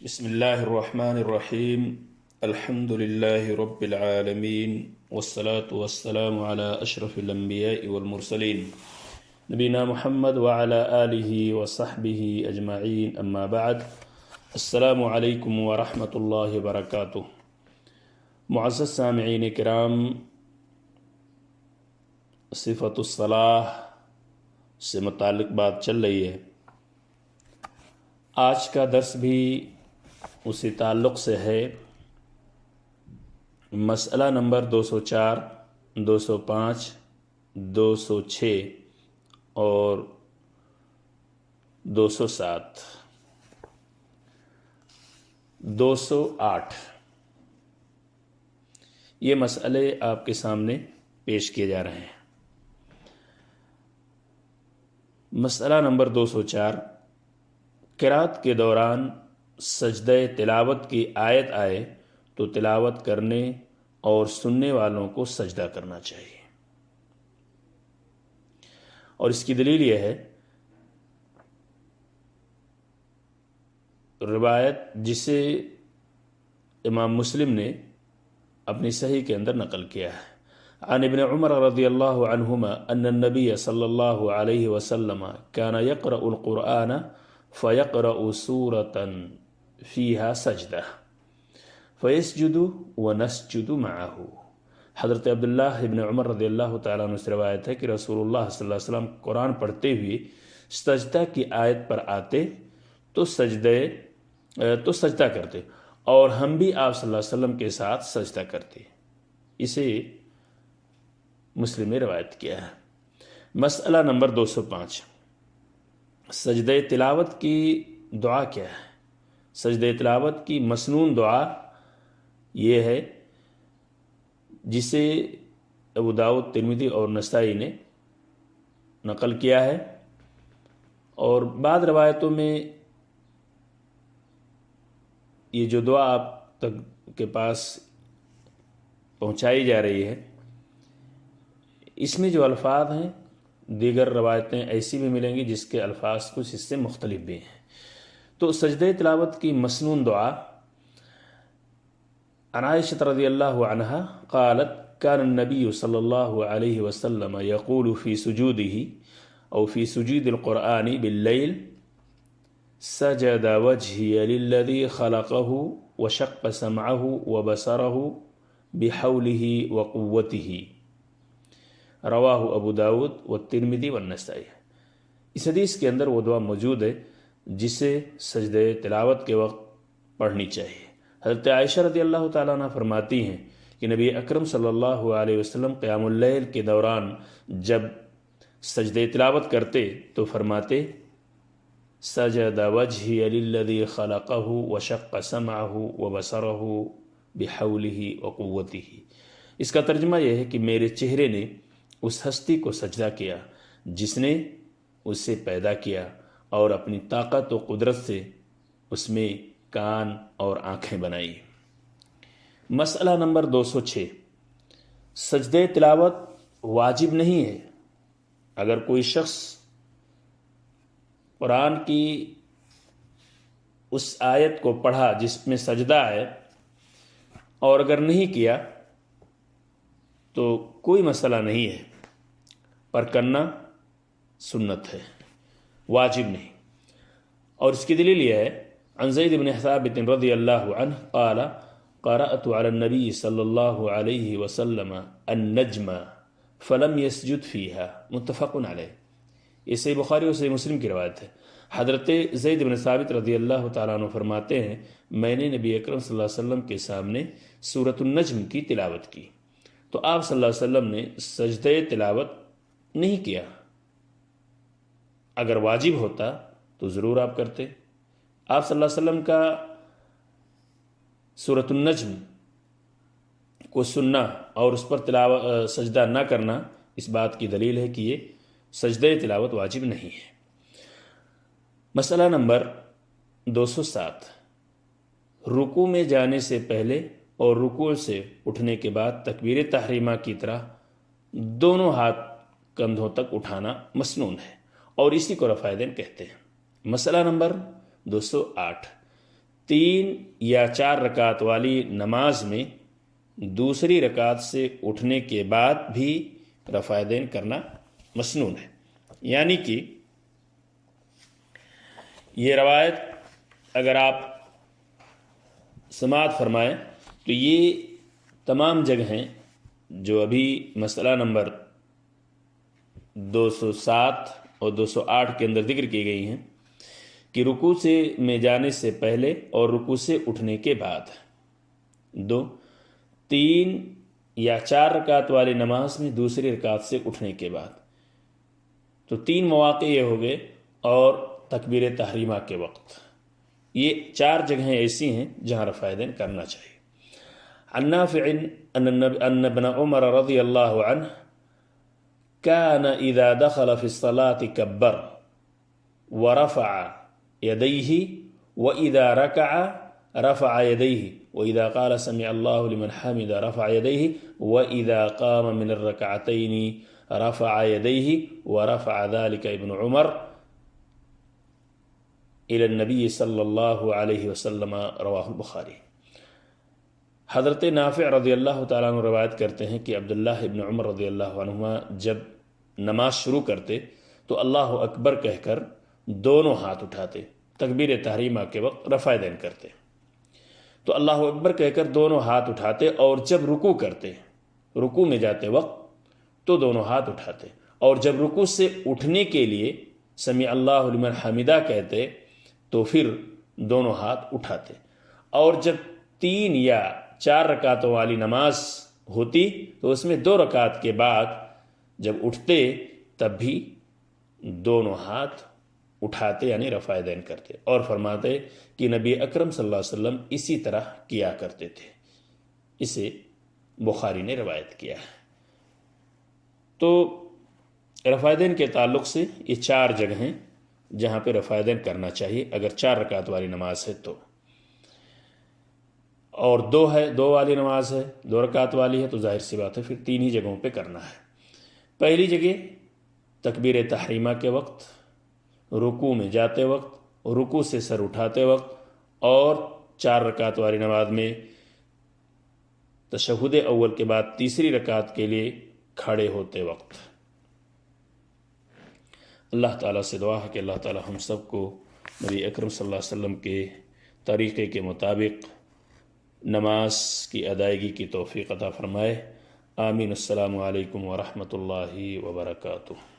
بسم اللہ الرحمن الرحیم الحمد للہ رب العالمین والصلاة والسلام على اشرف الانبیاء والمرسلین نبینا محمد وعلى آلہ وصحبہ اجمعین اما بعد السلام علیکم ورحمۃ اللہ وبرکاتہ۔ معزز سامعین کرام، صفت الصلاح سے متعلق بات چل رہی ہے۔ آج کا درس بھی اسی تعلق سے ہے۔ مسئلہ نمبر 204، 205، 206 اور 207، 208 یہ مسئلے آپ کے سامنے پیش کیے جا رہے ہیں۔ مسئلہ نمبر 204، قرات کے دوران سجدہ تلاوت کی آیت آئے تو تلاوت کرنے اور سننے والوں کو سجدہ کرنا چاہیے، اور اس کی دلیل یہ ہے روایت جسے امام مسلم نے اپنی صحیح کے اندر نقل کیا ہے۔ عن ابن عمر رضی اللہ عنہما ان النبی صلی اللہ علیہ وسلم كان يقرأ القرآن فيقرأ سورة فيها سجدہ فيسجد ونسجد معه۔ حضرت عبداللہ ابن عمر رضی اللہ تعالیٰ عنہ سے روایت ہے کہ رسول اللہ صلی اللہ علیہ وسلم قرآن پڑھتے ہوئے سجدہ کی آیت پر آتے تو سجدہ کرتے، اور ہم بھی آپ صلی اللہ علیہ وسلم کے ساتھ سجدہ کرتے۔ اسے مسلم نے روایت کیا ہے۔ مسئلہ نمبر 205، سجدہ تلاوت کی دعا کیا ہے؟ سجدہ تلاوت کی مسنون دعا یہ ہے جسے ابو داؤد، ترمذی اور نسائی نے نقل کیا ہے، اور بعض روایتوں میں یہ جو دعا آپ تک کے پاس پہنچائی جا رہی ہے اس میں جو الفاظ ہیں دیگر روایتیں ایسی بھی ملیں گی جس کے الفاظ کچھ اس سے مختلف بھی ہیں۔ تو سجدہ تلاوت کی مسنون دعا، عن عائشہ رضی اللہ عنہا قالت كان النبی صلی اللہ علیہ وسلم يقول في سجوده او في سجود القرآن باللیل سجد وجهي للذي خلقه وشق سمعه وبصره بحوله وقوته، رواہ ابو داود والترمذی والنسائی۔ اس حدیث کے اندر وہ دعا موجود ہے جسے سجدہ تلاوت کے وقت پڑھنی چاہیے۔ حضرت عائشہ رضی اللہ تعالیٰ عنہ فرماتی ہیں کہ نبی اکرم صلی اللہ علیہ وسلم قیام اللیل کے دوران جب سجدہ تلاوت کرتے تو فرماتے سجد وجہی للذی خلقہ وشق سمعہ وبصرہ بحولہ وقوتہ۔ اس کا ترجمہ یہ ہے کہ میرے چہرے نے اس ہستی کو سجدہ کیا جس نے اسے پیدا کیا، اور اپنی طاقت و قدرت سے اس میں کان اور آنکھیں بنائی۔ مسئلہ نمبر 206، سجدہ تلاوت واجب نہیں ہے۔ اگر کوئی شخص قرآن کی اس آیت کو پڑھا جس میں سجدہ ہے اور اگر نہیں کیا تو کوئی مسئلہ نہیں ہے، پر کرنا سنت ہے، واجب نہیں۔ اور اس کی دلیل یہ ہے عن زید بن ثابت رضی اللہ عنہ قال قرأت على النبی صلی اللہ علیہ وسلم النجم فلم يسجد فيها متفق علیہ۔ یہ صحیح بخاری اور صحیح مسلم کی روایت ہے۔ حضرت زید بن ثابت رضی اللہ تعالیٰ عنہ فرماتے ہیں میں نے نبی اکرم صلی اللہ علیہ وسلم کے سامنے سورۃ النجم کی تلاوت کی تو آپ صلی اللہ علیہ وسلم نے سجدہ تلاوت نہیں کیا۔ اگر واجب ہوتا تو ضرور آپ کرتے۔ آپ صلی اللہ علیہ وسلم کا سورۃ النجم کو سننا اور اس پر سجدہ نہ کرنا اس بات کی دلیل ہے کہ یہ سجدہ تلاوت واجب نہیں ہے۔ مسئلہ نمبر 207، رکوع میں جانے سے پہلے اور رکوع سے اٹھنے کے بعد تکبیر تحریمہ کی طرح دونوں ہاتھ کندھوں تک اٹھانا مسنون ہے، اور اسی کو رفع یدین کہتے ہیں۔ مسئلہ نمبر 208، 3 یا 4 رکعت والی نماز میں دوسری رکعت سے اٹھنے کے بعد بھی رفع یدین کرنا مسنون ہے. یعنی کہ یہ روایت اگر آپ سماعت فرمائیں تو یہ تمام جگہیں جو ابھی مسئلہ نمبر 207 اور 208 کے اندر ذکر کی گئی ہیں کہ رکوع سے میں جانے سے پہلے اور رکوع سے اٹھنے کے بعد 2 3 یا 4 رکعت والی نماز میں دوسری رکعت سے اٹھنے کے بعد، تو 3 مواقع یہ ہو گئے، اور تکبیر تحریمہ کے وقت. یہ 4 جگہیں ایسی ہیں جہاں رفع یدین کرنا چاہیے. عن نافع ان ابن عمر رضی اللہ عنہ كان اذا دخل في الصلاة كبر ورفع يديه واذا ركع رفع يديه واذا قال سمع الله لمن حمد رفع يديه واذا قام من الركعتين رفع يديه ورفع ذلك ابن عمر الى النبي صلی اللہ علیہ وسلم. رواہ البخاری. حضرت نافع رضی اللہ تعالیٰ عنہ روایت کرتے ہیں کہ عبداللہ ابن عمر رضی اللہ عنہما جب نماز شروع کرتے تو اللہ اکبر کہہ کر دونوں ہاتھ اٹھاتے، تکبیر تحریمہ کے وقت رفع یدین کرتے. تو اللہ اکبر کہہ کر دونوں ہاتھ اٹھاتے، اور جب رکوع کرتے، رکوع میں جاتے وقت تو دونوں ہاتھ اٹھاتے، اور جب رکوع سے اٹھنے کے لیے سمیع اللہ لمن حمدہ کہتے تو پھر دونوں ہاتھ اٹھاتے. اور جب 3 یا 4 رکعتوں والی نماز ہوتی تو اس میں 2 رکعت کے بعد جب اٹھتے تب بھی دونوں ہاتھ اٹھاتے، یعنی رفع یدین کرتے، اور فرماتے کہ نبی اکرم صلی اللہ علیہ وسلم اسی طرح کیا کرتے تھے. اسے بخاری نے روایت کیا ہے. تو رفع یدین کے تعلق سے یہ 4 جگہیں جہاں پہ رفع یدین کرنا چاہیے اگر 4 رکعت والی نماز ہے تو، اور 2 والی نماز ہے، 2 رکعت والی ہے تو ظاہر سی بات ہے پھر 3 ہی جگہوں پہ کرنا ہے. پہلی جگہ تکبیر تحریمہ کے وقت، رکوع میں جاتے وقت، رکوع سے سر اٹھاتے وقت، اور 4 رکعت والی نماز میں تشہد اول کے بعد تیسری رکعت کے لیے کھڑے ہوتے وقت. اللہ تعالیٰ سے دعا ہے کہ اللہ تعالیٰ ہم سب کو نبی اکرم صلی اللہ علیہ وسلم کے طریقے کے مطابق نماز کی ادائیگی کی توفیق عطا فرمائے. آمین. السلام علیکم ورحمۃ اللہ وبرکاتہ.